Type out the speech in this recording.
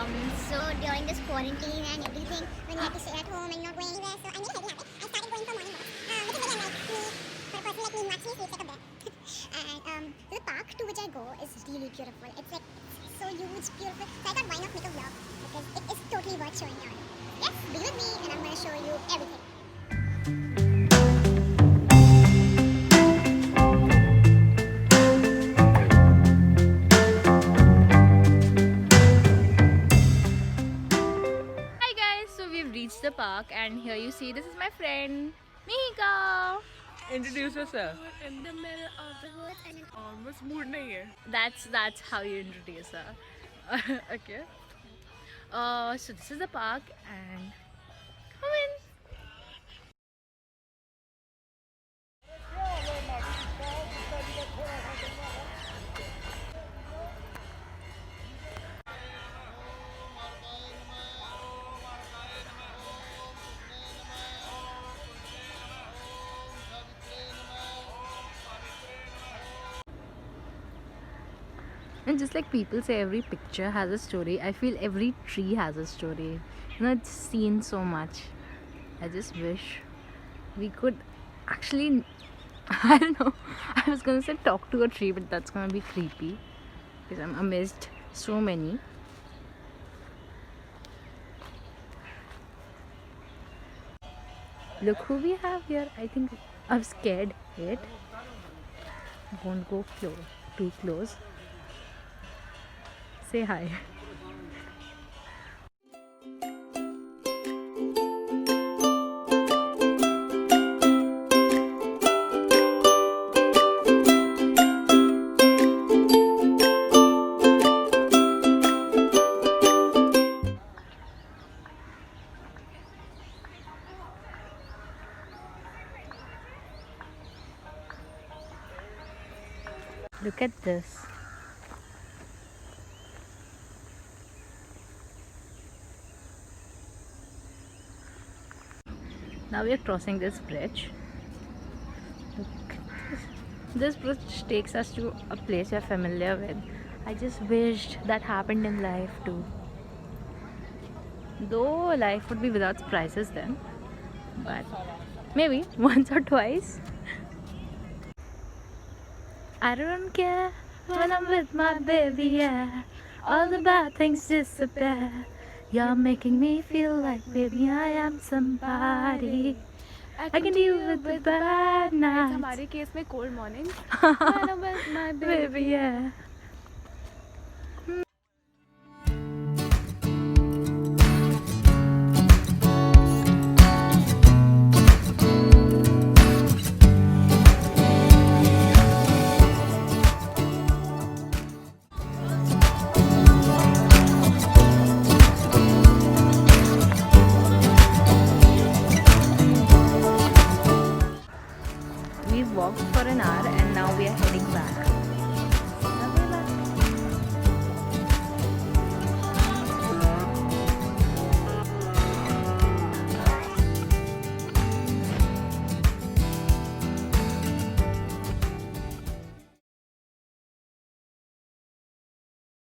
So during this quarantine and everything, when we had to stay at home and not going anywhere, so I made a healthy habit. I started going for morning walks. Because again, like me, for a person like me, actually sleeps like a bear. And the park to which I go is really beautiful. It's like so huge, beautiful. So I thought, why not make a vlog? Because it is totally worth showing you all. Yes, be with me, and I'm going to show you everything. Hi guys, so we've reached the park and here you see this is my friend Mika. Introduce yourself. In the middle of the woods and बस mood नहीं है. That's how you introduce her. Okay. So this is the park and come in. And just like people say every picture has a story, I feel every tree has a story. You know, it's seen so much. I just wish we could actually, I don't know, I was gonna say talk to a tree, but that's gonna be creepy because I'm amazed so many. Look who we have here. I think I'm scared. Wait, won't go too close. Say hi. Look at this. Now we are crossing this bridge. Look at this bridge takes us to a place we're familiar with. I just wished that happened in life too. Though life would be without surprises then. But maybe once or twice. I don't care when I'm with my baby, yeah. All the bad things disappear. You're making me feel like, baby, I am somebody. I can deal with the bad nights. हमारे case में cold morning. When I'm with my Baby, yeah. We walked for an hour and now we are heading back.